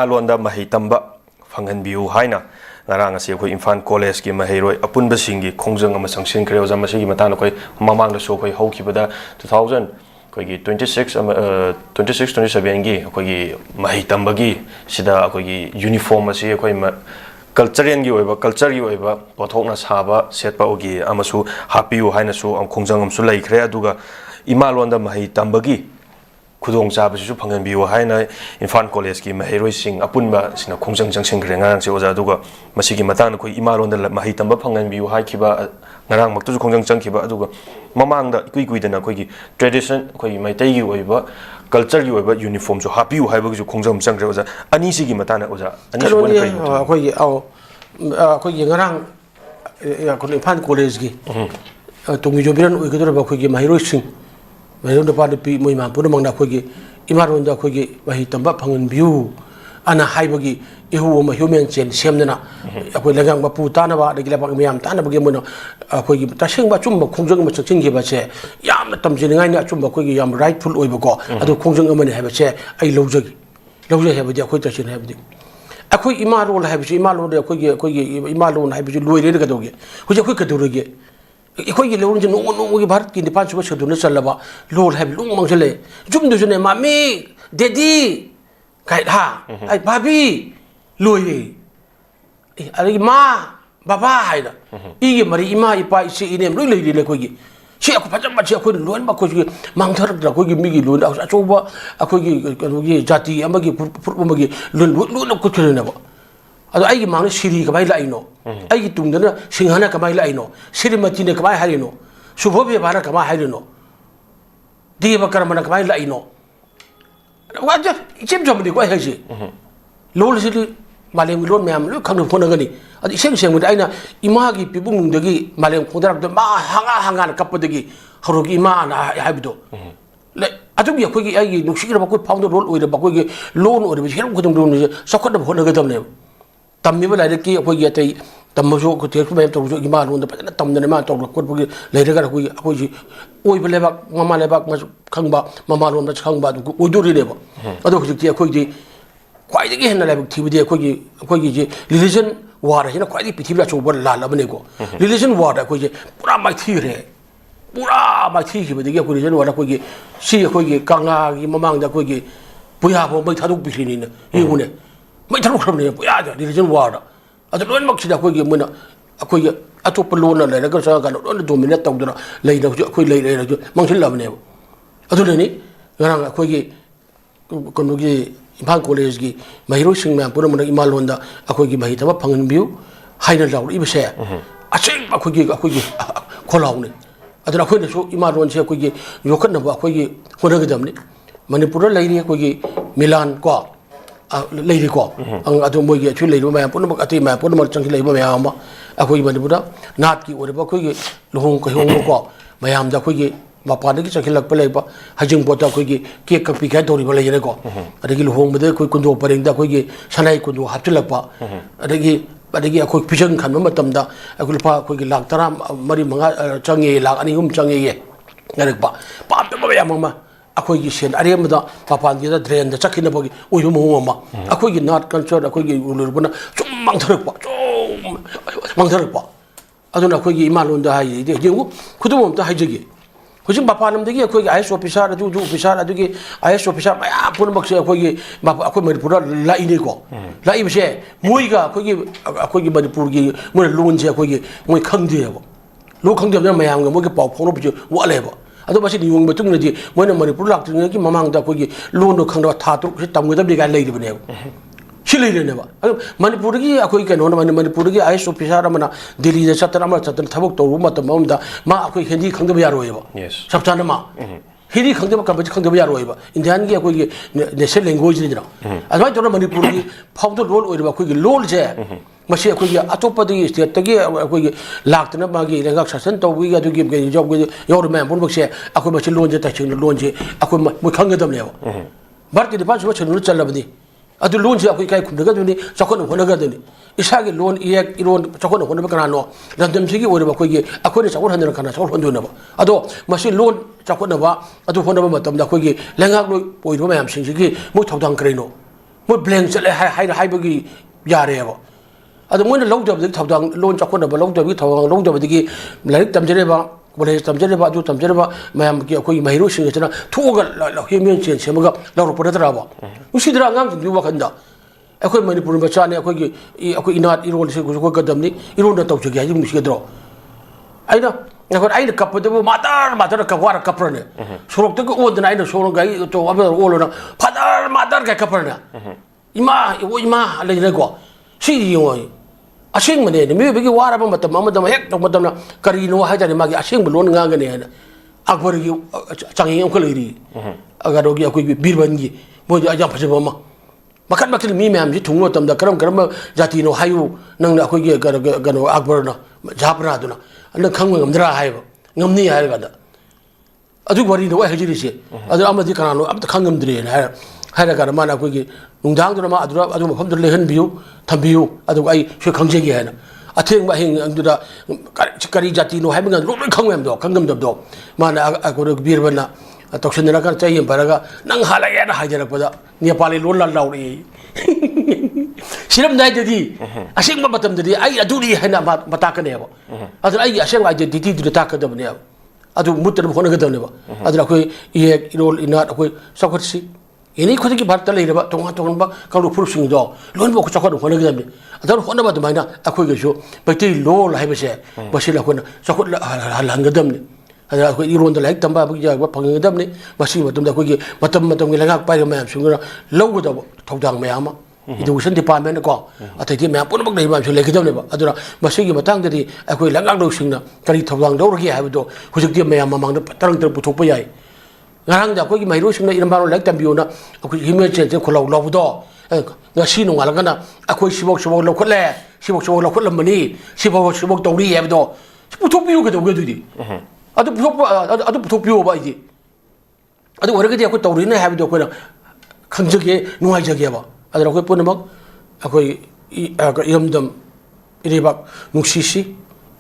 Alonda Mahitamba Fanganbiu Haina Narangasi Infant College ki Mahiroi Apun Basingi Kongjang Sanction Creosa Masigi Matana Mamang the Soko Hokibada 26-27 gi Mahitambagi Sida uniform asi culture gi oiba culture gi oiba pothokna saba setpa ogi amasu hapiu haina su kongjang amsu laikre aduga Imalonda Mahitambagi Kudong Sabasu Panganbiu Haina Infant College ki Mahiroi Sing Apunba Sina Kongjang Junction Grengang Se Oza Duga Masigi Matan Imalon the Mahitamba Panganbiu Haikiba Narang Maktu Kongjang Junkiba Aduga Mamanda Quidana Kogi tradition Koi Maitegi Oiba culture Oiba uniform so happy you have Kongjang Junction Oza Anisigi Matana Oza Anisi Koi Narang Infant College Gi Tungi Jobiran Ugadura Kogi Mahiroi Sing Mayroon the party Muima Pudamanga Kogi, Imaron the Kogi, Mahitamba Panganbiu, Anna Haibagi, Ihu, human chain, Semna, Apulang Maputanava, the Gilabamiam, Tanabagamuna, Kogi, Tashing Bachumba, Kongjang Machingi Bache, Yam Tamjinina Chumba Kogi, Yam rightful Oibago, I do Kongjang Omen have a chair, I Lozagi, Loza have a quotation have the. A quick Imaro have Imalo, the Kogi, Imalo, have you Louis Regadogi, which a quick to Ikoy lewon jin no bharat ki Nepal suba chaduna chalaba lol have lung mangjale jum dujune mami daddy kai ha ai bhabi loye ari ma baba haida igi mari ima ipa isi inem loi lei le kogi si aku pajam ma si aku lon ba kogi mangthar da kogi migi lon achoba akogi kogi jati amagi purmagi lon ko thirena ba ado ai mang siri ka bai lai no ai tungdana singhana ka bai lai no sirimati ne ka bai hari no subhobe bara ka bai hari no deva karmana ka bai lai no waja ichem jomdi ko hai ji lol siri malem lon myam lu khang phona gani ado iseng seng mu aina ima gi pibung dagi malem khondarak da ma hanga kapodagi horogi ima na haibido le adu gi ko gi ai nuksira ba ko found role oira ba ko gi loan oira bi hiram khudum don sakot da phona ga dam ne Tammiba Laki, Apoyati, Tamazo, Kotu, Iman, the Tamdana, Kotu, later Apoyi, Oiveleva, Mamma Levak, Kangba, Mamma, Kangba, Udu River. Other Kogi, quite again, activity, Kogi, religion, water, quite pity over La Labanego. Religion, water, Kogi, Pura my theory. Pura my theory with the religion, water Kogi, see a Kogi, Kanga, Mamang, the Kogi, Puyabo, my Tadu Pikin, you. My trouble from the religion water. At the one Maxida Kogi Muna, Akoya, Atopolona, Lagasaga, only 2 minutes of the lady of Kogi, Mountain Love Never. Adulani, Yaranga Kogi, Konugi, Pankolesgi, my Russian man, Purama Imalonda, Akogi Mahitava, Panganbiu, Hidden Loud, Ibase. I think Akogi, Colony. At the Akoya, Imaron Kogi, Yokanava, Kogi, Honagadamni, Manipura lady, Kogi, Milan, Qua. Lady ko ang ato mo gi actually lo ma puno ati ma puno mar chang lay mo mayama ako gi manipura nat ki ore ba ko gi lohong ko hong ko mayam da ko gi mapa da gi chakilak pa lay ba hajing bota ko gi ke ka pi ka dori ba lay ne ko adagi lohong ma de ko kundo pareng da ko gi sanai kundo hapchilak pa adagi ako pijang khan ma matam da ako pa ko gi lak tara mari manga change lak ani hum change ye ngarak pa pa ba ya ma Akogi shen Ariamada, Papa, the drain, the Chakinabogi, Uyumoma, Akogi not concerned, Akogi Ulubuna, Mangtarapa. I don't know Kogi Malun the Hai, Kudum the Hajigi. Kuchim Papanam the Kogi, I saw Pisara, do Pisara, Dugi, I saw Pisara, Punabox, Akogi, Makumapura, La Inigo, La Ibse, Muiga, Akogi Badipurgi, Munalunja, Akogi, Mukandio. Look on them, Mayang, Moki Pop, whatever. Ado basi yung betung na di mo na manipulak tu nga ki mamang da ko gi lono khang da tha tu tam ga da bi ga lei di bne chile le ne ba manipur gi akoi ka no manipur gi ai so pisara mana delhi da chatra ma chatra thabok to ma ta mam da ma akoi hindi khang da ba yaro ba sabta na ma hindi khang da ba ka ba khang da ba yaro ba indian gi akoi gi national language ni na admai to manipur gi phau do role oi ba akoi gi lol je Masi aku ya atau pada setiap tagi aku lak tanah bagi lengkap sasen tahu aku tu game job aku yang orang pun bersih aku masih lonje tak cengeng lonje aku mau khang gedam lewa. Berarti depan semua cenderung cakap ni. Adu lonje aku ikai kumdegat ni cakap nak nak ni. Isagi lon iak lon cakap nak nak kerana dan jam segi orang aku ni cakap hendak kerana cakap hendak apa. Adu masih lon cakap nak apa adu hendak apa matam dah aku lengkap lu poin rumah yang segi mau tahu tang kerana. ꯃꯣꯏ ꯕ꯭ꯂꯦꯡ ꯆꯠꯂꯦ ꯍꯥꯏꯕꯒꯤ ꯌꯥꯔꯦꯕ ꯑꯗꯣ ꯃꯣꯏꯅ ꯂꯧꯗꯕꯗꯒꯤ ꯊꯧꯗꯥꯡ ꯂꯣꯟ ꯆꯥꯎꯈꯠꯅꯕ ꯂꯧꯗꯕꯒꯤ ꯊꯧꯗꯥꯡ ꯂꯧꯗꯕꯗꯒꯤ ꯂꯥꯏꯔꯤꯛ ꯇꯝꯖꯔꯤꯕ ꯀꯣꯂꯦꯖ ꯇꯝꯖꯔꯤꯕ ꯑꯗꯨ ꯇꯝꯖꯔꯤꯕ ꯃꯌꯥꯝꯒꯤ ꯑꯩꯈꯣꯏꯒꯤ ꯃꯍꯩꯔꯣꯏꯁꯤꯡ ꯑꯁꯤꯅ ꯊꯣꯛꯑꯒ ꯍꯦꯃꯦꯟ ꯆꯦꯟ ꯁꯦꯝꯃꯒ ꯂꯧꯔꯛꯄ ꯅꯠꯇ꯭ꯔꯕ ꯅꯨꯡꯁꯤꯗ꯭ꯔꯥ ꯑꯉꯥꯡꯁꯤꯡꯒꯤ ꯋꯥꯈꯟꯗ ꯑꯩꯈꯣꯏ ꯃꯅꯤꯄꯨꯔ ꯃꯆꯥꯅꯤ ꯑꯩꯈꯣꯏ ꯏꯅꯥꯠ ꯏꯔꯣꯜꯁꯤ ꯑꯩꯈꯣꯏ ꯀꯗꯝꯅꯤ ꯏꯔꯣꯜꯗ ꯇꯧꯖꯒꯦ ꯍꯥꯏꯗꯤ ꯅꯨꯡꯁꯤꯒꯗ꯭ꯔꯣ ꯑꯩꯅ ꯀꯞꯄꯗꯕꯨ ꯃꯥꯗꯔ ꯋꯥꯔ ꯀꯞꯄ꯭ꯔꯅꯦ ꯁꯣꯔꯣꯛꯇꯒ ꯑꯣꯟꯗꯅ ꯑꯩꯅ ꯁꯣꯔꯣꯛ ꯒꯥꯔꯤ ꯑꯣꯜꯂꯣꯅ ꯃꯥꯗꯔ ꯀꯥꯏ ꯀꯞꯄ꯭ꯔꯅꯦ ꯏꯃꯥ ꯏꯃꯥ ꯂꯩꯗꯅꯀꯣ ꯁꯤ ꯌꯦꯡꯉꯣ ꯑꯁꯦꯡꯕꯅꯦ ꯃꯤꯑꯣꯏꯕꯒꯤ ꯋꯥꯔꯕ ꯃꯇꯝ ꯑꯃꯗ ꯍꯦꯛ ꯇꯧꯕ ꯃꯇꯝꯗ ꯀꯔꯤꯅꯣ ꯍꯥꯏꯇꯥꯔꯦ ꯃꯥꯒꯤ ꯑꯁꯦꯡꯕ ꯂꯣꯟ ꯉꯥꯡꯒꯅꯤ ꯍꯥꯏꯅ ꯑꯛꯕꯔꯒꯤ ꯆꯥꯡꯌꯦꯡ ꯑꯃꯈꯛ ꯂꯩꯔꯤ ꯀꯩꯅꯣꯒꯤ ꯑꯩꯈꯣꯏꯒꯤ ꯕꯤꯔꯕꯟꯒꯤ ꯃꯣꯏꯗꯤ ꯌꯥꯝ ꯐꯖꯕ ꯑꯃ ꯃꯈꯜ ꯃꯈꯜ ꯃꯤ ꯃꯌꯥꯝꯁꯤ ꯊꯨꯡꯕ ꯃꯇꯝꯗ ꯀꯔꯝꯕ ꯖꯥꯇꯤꯅꯣ ꯍꯥꯏꯌꯨ ꯅꯪꯅ ꯑꯩꯈꯣꯏꯒꯤ ꯀꯩꯅꯣ ꯑꯛꯕꯔꯅ ꯖꯍꯥꯄꯅꯥꯗꯨꯅ ꯅꯪ ꯈꯪꯕ ꯉꯝꯗ꯭ꯔꯥ ꯍꯥꯏꯕ ꯉꯝꯅꯤ ꯍꯥꯏꯔꯀꯥꯟꯗ ꯑꯗꯨꯒꯤ ꯋꯥꯔꯤꯗꯣ ꯑꯩ ꯍꯥꯏꯖꯔꯤꯁꯦ ꯑꯗꯨ ꯑꯃꯗꯤ ꯀꯅꯥꯅꯣ ꯑꯝꯇ ꯈꯪꯉꯝꯗ꯭ꯔꯦꯅ ꯍꯥꯏꯔꯀꯥꯟꯗ ꯃꯥꯅ ꯑꯩꯈꯣꯏꯒꯤ ꯅꯨꯡꯗꯥꯡꯗꯨꯅ ꯃꯥ ꯑꯗꯨ ꯃꯐꯝꯗꯨꯗ ꯂꯩꯍꯟꯕꯤꯌꯨ ꯊꯝꯕꯤꯌꯨ ꯑꯗꯨꯒ ꯑꯩ ꯁꯣꯏ ꯈꯪꯖꯒꯦ ꯍꯥꯏꯅ ꯑꯊꯦꯡꯕ ꯑꯍꯤꯡ ꯑꯗꯨꯗ ꯀꯔꯤ ꯖꯥꯇꯤꯅꯣ ꯍꯥꯏꯕ ꯉꯝꯗ ꯂꯣꯏ ꯈꯪꯕ ꯃꯌꯥꯝꯗꯣ ꯈꯪꯉꯝꯗꯕꯗꯣ ꯃꯥꯅ ꯑꯩꯈꯣꯏ ꯕꯤꯔꯕꯟꯅ ꯇꯧꯁꯤꯟꯅꯔꯀꯥꯟꯗ ꯆꯩ ꯑꯃ ꯄꯥꯏꯔꯒ ꯅꯪ ꯍꯥꯜꯂꯛꯑꯦꯅ ꯍꯥꯏꯖꯔꯛꯄꯗ ꯅꯦꯄꯥꯂꯤ ꯂꯣꯟ ꯂꯥꯎꯔꯛꯏ ꯁꯤꯔꯝꯗꯥꯏꯗꯗꯤ ꯑꯁꯦꯡꯕ ꯃꯇꯝꯗꯗꯤ ꯑꯩ ꯑꯗꯨꯅꯤ ꯍꯥꯏꯅ ꯇꯥꯛꯀꯅꯦꯕ ꯑꯗꯨꯅ ꯑꯩꯒꯤ ꯑꯁꯦꯡꯕ ꯑꯥꯏꯗꯦꯟꯇꯤꯇꯤꯗꯨꯗ ꯇꯥꯛꯀꯗꯕꯅꯦꯕ ꯑꯗꯨ ꯃꯨꯠꯇꯅꯕ ꯍꯣꯠꯅꯒꯗꯕꯅꯦꯕ ꯑꯗꯨꯅ ꯑꯩꯈꯣꯏ ꯏꯌꯦꯛ ꯏꯔꯣꯜ ꯏꯅꯥꯠ ꯑꯩꯈꯣꯏ ꯆꯥꯎꯈꯠꯁꯤ ꯑꯦꯅꯤ ꯈꯨꯗꯤꯡꯒꯤ ꯚꯥꯔꯠꯇ ꯂꯩꯔꯤꯕ ꯇꯣꯉꯥꯟ ꯇꯣꯉꯥꯟꯕ ꯀꯥꯡꯂꯨꯞ ꯐꯨꯔꯨꯞꯁꯤꯡꯗꯣ ꯂꯣꯏꯅꯃꯛ ꯑꯩꯈꯣꯏ ꯆꯥꯎꯈꯠꯅꯕ ꯍꯣꯠꯅꯒꯗꯕꯅꯤ ꯑꯗꯨꯅ ꯍꯣꯠꯅꯕ ꯑꯗꯨꯃꯥꯏꯅ ꯑꯩꯈꯣꯏꯒꯤꯁꯨ ꯃꯩꯇꯩ ꯂꯣꯟ ꯍꯥꯏꯕꯁꯦ ꯃꯁꯤꯅ ꯑꯩꯈꯣꯏꯅ ꯆꯥꯎꯈꯠꯍꯟꯒꯗꯕꯅꯤ ꯑꯗꯨꯅ ꯑꯩꯈꯣꯏ ꯏꯔꯣꯟꯗ ꯂꯥꯏꯔꯤꯛ ꯇꯝꯕ ꯌꯥꯕ ꯐꯪꯒꯗꯕꯅꯤ ꯃꯁꯤꯒꯤ ꯃꯇꯝꯗ ꯑꯩꯈꯣꯏꯒꯤ ꯃꯇꯝꯒꯤ ꯂꯩꯉꯥꯛ ꯄꯥꯏꯔꯤꯕ ꯃꯌꯥꯝꯁꯤꯡꯗꯨꯅ ꯂꯧꯒꯗꯕ ꯊꯧꯗꯥꯡ ꯃꯌꯥꯝ ꯑꯃ ꯏꯗꯨꯀꯦꯁꯟ ꯗꯤꯄꯥꯔꯠꯃꯦꯟꯠ ꯀꯣ ꯑꯇꯩꯗꯤ ꯃꯌꯥꯝ ꯄꯨꯝꯅꯃꯛ ꯂꯩꯕ ꯃꯌꯥꯝꯁꯨ ꯂꯩꯒꯗꯕꯅꯦꯕ ꯑꯗꯨꯅ ꯃꯁꯤꯒꯤ ꯃꯇꯥꯡꯗꯗꯤ ꯑꯩꯈꯣꯏ ꯂꯩꯉꯥꯛꯂꯣꯏꯁꯤꯡꯅ ꯀꯔꯤ ꯊꯧꯗꯥꯡ ꯂꯧꯔꯒꯦ ꯍꯥꯏꯕꯗꯣ ꯍꯧꯖꯤꯛꯇꯤ ꯃꯌꯥꯝ ꯃꯃꯥꯡꯗ ꯇꯔꯪ ꯄꯨꯊꯣꯛꯄ ꯌꯥꯏ ꯉꯔꯥꯡꯗ ꯑꯩꯈꯣꯏꯒꯤ ꯃꯍꯩꯔꯣꯏꯁꯤꯡꯅ ꯏꯔꯝꯕꯥꯔꯣꯟ ꯂꯥꯏꯔꯤꯛ ꯇꯝꯕꯤꯌꯨꯅ ꯑꯩꯈꯣꯏ ꯍ꯭ꯌꯨꯃꯦꯟ ꯆꯦꯟꯖ ꯈꯣꯜꯂꯥꯎ ꯂꯥꯎꯕꯗꯣ ꯉꯁꯤ ꯅꯣꯡꯉꯥꯜꯂꯒꯅ ꯑꯩꯈꯣꯏ ꯁꯤꯐꯥꯎ ꯂꯧꯈꯠꯂꯦ ꯁꯤꯐꯥꯎ ꯂꯧꯈꯠꯂꯝꯕꯅꯤ ꯁꯤꯐꯥꯎ ꯇꯧꯔꯤ ꯍꯥꯏꯕꯗꯣ ꯄꯨꯊꯣꯛꯄꯤꯌꯨ ꯀꯩꯗꯧꯒꯦ ꯑꯗꯨꯗꯤ ꯑꯗꯨ ꯄꯨꯊꯣꯛꯄꯤꯌꯣꯕ ꯑꯩꯗꯤ ꯑꯗꯨ ꯑꯣꯏꯔꯒꯗꯤ ꯑꯩꯈꯣꯏ ꯇꯧꯔꯤꯅꯦ ꯍꯥꯏꯕꯗꯣ ꯑꯩꯈꯣꯏꯅ ꯈꯪꯖꯒꯦ ꯅꯨꯡꯉꯥꯏꯖꯒꯦꯕ ꯑꯗꯨꯅ ꯑꯩꯈꯣꯏ ꯄꯨꯝꯅꯃꯛ ꯑꯩꯈꯣꯏ ꯏꯔꯝꯗꯝ ꯏꯔꯩꯕꯥꯛ ꯅꯨꯡꯁꯤꯁꯤ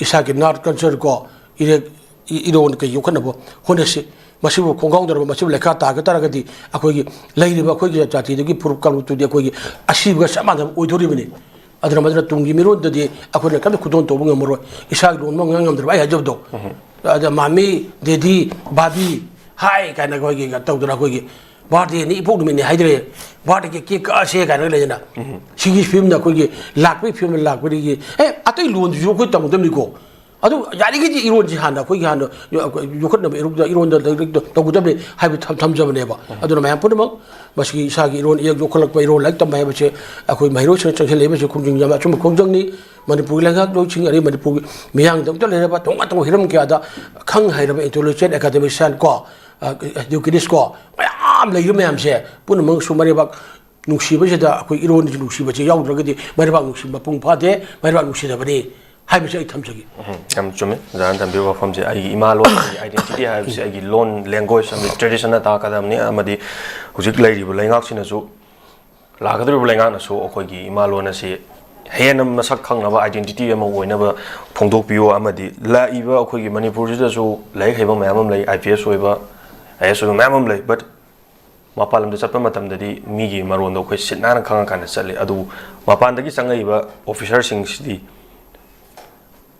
ꯏꯁꯥꯒꯤ ꯅꯥꯠ ꯀꯜꯆꯔ ꯀꯣ ꯏꯔꯣꯟ ꯀꯩ ꯌꯣꯛꯈꯠꯅꯕ ꯍꯣꯠꯅꯁꯤ ꯃꯁꯤꯕꯨ ꯈꯣꯡꯒꯥꯎꯗꯔꯕ ꯃꯁꯤꯕꯨ ꯂꯩꯈꯥ ꯇꯥꯒ ꯇꯥꯔꯒꯗꯤ ꯑꯩꯈꯣꯏꯒꯤ ꯂꯩꯔꯤꯕ ꯑꯩꯈꯣꯏꯒꯤ ꯖꯥꯇꯤꯗꯨꯒꯤ ꯐꯨꯔꯨꯞ ꯀꯥꯡꯂꯨꯞꯇꯨꯗꯤ ꯑꯩꯈꯣꯏꯒꯤ ꯑꯁꯤꯕꯒ ꯆꯞ ꯃꯥꯟꯅꯕ ꯑꯣꯏꯗꯣꯔꯤꯕꯅꯤ ꯑꯗꯨꯅ ꯃꯗꯨꯅ ꯇꯨꯡꯒꯤ ꯃꯤꯔꯣꯟꯗꯗꯤ ꯑꯩꯈꯣꯏꯅ ꯀꯔꯤꯝꯇ ꯈꯨꯗꯣꯟ ꯇꯧꯕ ꯉꯝꯃꯔꯣꯏ ꯏꯁꯥꯒꯤ ꯂꯣꯟ ꯑꯃ ꯉꯝꯗ꯭ꯔꯕ ꯑꯩ ꯍꯥꯏꯖꯕꯗꯣ ꯑꯗ ꯃꯥꯃꯤ ꯗꯦꯗꯤ ꯕꯥꯕꯤ ꯍꯥꯏ ꯀꯥꯏꯅ ꯑꯩꯈꯣꯏꯒꯤ ꯇꯧꯗꯅ ꯑꯩꯈꯣꯏꯒꯤ ꯕꯥꯔꯗꯦꯅꯤ ꯏꯄꯣꯛ ꯅꯨꯃꯤꯠꯅꯤ ꯍꯥꯏꯗ꯭ꯔꯦ ꯕꯥꯔꯗꯦꯒꯤ ꯀꯦꯛ ꯀꯛꯑꯁꯦ ꯀꯥꯏꯅ ꯂꯩꯗꯅ ꯁꯤꯒꯤ ꯐꯤꯕꯝꯗ ꯑꯩꯈꯣꯏꯒꯤ ꯂꯥꯛꯄꯒꯤ ꯐꯤꯕꯝꯗ ꯂꯥꯛꯄꯗꯒꯤ ꯑꯇꯩ ꯂꯣꯟꯗꯨꯁꯨ ꯑꯩꯈꯣꯏ ꯇꯝꯒꯗꯕꯅꯤꯀꯣ ꯑꯗꯨ ꯌꯥꯔꯤꯈꯩꯗꯤ ꯏꯔꯣꯟꯁꯤ ꯍꯥꯟꯅ ꯑꯩꯈꯣꯏꯒꯤ ꯍꯥꯟꯅ ꯌꯣꯛꯈꯠꯅꯕ ꯏꯔꯣꯟꯗ ꯇꯧꯒꯗꯕꯅꯤ ꯍꯥꯏꯕ ꯊꯝꯖꯕꯅꯦꯕ ꯑꯗꯨꯅ ꯃꯌꯥꯝ ꯄꯨꯝꯅꯃꯛ ꯃꯁꯤꯒꯤ ꯏꯁꯥꯒꯤ ꯏꯔꯣꯟ ꯏꯌꯦꯛ ꯌꯣꯛꯈꯠꯂꯛꯄ ꯏꯔꯣꯟ ꯂꯥꯏꯔꯤꯛ ꯇꯝꯕ ꯍꯥꯏꯕꯁꯦ ꯑꯩꯈꯣꯏ ꯃꯍꯩꯔꯣꯏꯁꯤꯡꯅ ꯆꯪꯁꯤꯜꯂꯛꯏꯕꯁꯤ ꯈꯣꯡꯖꯪ ꯌꯥꯝ ꯑꯆꯨꯝꯕ ꯈꯣꯡꯖꯪꯅꯤ ꯃꯅꯤꯄꯨꯔꯒꯤ ꯂꯩꯉꯥꯛꯂꯣꯏꯁꯤꯡ ꯑꯗꯩ ꯃꯅꯤꯄꯨꯔꯒꯤ ꯃꯤꯌꯥꯝꯗꯃꯛꯇ ꯂꯩꯔꯕ ꯇꯣꯉꯥꯟ ꯇꯣꯉꯥꯟꯕ ꯍꯤꯔꯝ ꯀꯌꯥꯗ ꯈꯪ ꯍꯩꯔꯕ ꯏꯟꯇꯦꯂꯤꯖꯦꯟ ꯑꯦꯀꯥꯗꯦꯃꯤꯁꯤꯌꯥꯟ ꯀꯣ ꯏꯗꯨꯀꯦꯇꯤꯁ ꯀꯣ ꯃꯌꯥꯝ ꯂꯩꯔꯤꯕ ꯃꯌꯥꯝꯁꯦ ꯄꯨꯝꯅꯃꯛꯁꯨ ꯃꯔꯩꯕꯥꯛ ꯅꯨꯡꯁꯤꯕꯁꯤꯗ ꯑꯩꯈꯣꯏ ꯏꯔꯣꯟꯁꯤ ꯅꯨꯡꯁꯤꯕꯁꯤ ꯌꯥꯎꯗ꯭ꯔꯒꯗꯤ ꯃꯔꯩꯕꯥꯛ ꯅꯨꯡꯁꯤꯕ ꯃꯄꯨꯡ ꯐꯥꯗꯦ ꯃꯔꯩꯕꯥꯛ ꯅꯨꯡꯁꯤꯗꯕꯅꯤ ꯍꯥꯏꯕꯁꯦ ꯑꯩ ꯊꯝꯖꯒꯦ ꯌꯥꯝ ꯆꯨꯝꯃꯤ ꯑꯣꯖꯥꯅ ꯊꯝꯕꯤꯕ ꯋꯥꯐꯝꯁꯦ ꯑꯩꯒꯤ ꯏꯃꯥ ꯂꯣꯟ ꯑꯩꯒꯤ ꯑꯥꯏꯗꯦꯟꯇꯤꯇꯤ ꯍꯥꯏꯕꯁꯤ ꯑꯩꯒꯤ ꯂꯣꯟ ꯂꯦꯡꯒ꯭ꯋꯦꯖ ꯑꯃꯗꯤ ꯇ꯭ꯔꯦꯗꯤꯁꯟꯅ ꯇꯥꯛꯀꯗꯕꯅꯤ ꯑꯃꯗꯤ ꯍꯧꯖꯤꯛ ꯂꯩꯔꯤꯕ ꯂꯩꯉꯥꯛꯁꯤꯅꯁꯨ ꯂꯥꯛꯀꯗꯧꯔꯤꯕ ꯂꯩꯉꯥꯛꯅꯁꯨ ꯑꯩꯈꯣꯏꯒꯤ ꯏꯃꯥ ꯂꯣꯟ ꯑꯁꯤ ꯍꯦꯟꯅ ꯃꯁꯛ ꯈꯪꯅꯕ ꯑꯥꯏꯗꯦꯟꯇꯤꯇꯤ ꯑꯃ ꯑꯣꯏꯅꯕ ꯐꯣꯡꯗꯣꯛꯄꯤꯌꯨ ꯑꯃꯗꯤ ꯂꯥꯛꯏꯕ ꯑꯩꯈꯣꯏꯒꯤ ꯃꯅꯤꯄꯨꯔꯁꯤꯗꯁꯨ ꯂꯥꯏꯔꯤꯛ ꯍꯩꯕ ꯃꯌꯥꯝ ꯑꯃ ꯂꯩ IPS ꯑꯣꯏꯕ IAS ꯑꯣꯏꯕ ꯃꯌꯥꯝ ꯑꯃ ꯂꯩ ꯕꯠ ꯃꯄꯥꯟ ꯂꯝꯗ ꯆꯠꯄ ꯃꯇꯝꯗꯗꯤ ꯃꯤꯒꯤ ꯃꯔꯣꯟꯗꯣ ꯑꯩꯈꯣꯏ ꯁꯤꯠ ꯅꯥꯟꯅ ꯈꯪꯉꯀꯥꯟꯗ ꯆꯠꯂꯤ ꯑꯗꯨꯕꯨ ꯃꯄꯥꯟꯗꯒꯤ ꯆꯪꯉꯛꯏꯕ ꯑꯣꯐꯤꯁꯥꯔꯁꯤꯡꯁꯤꯗꯤ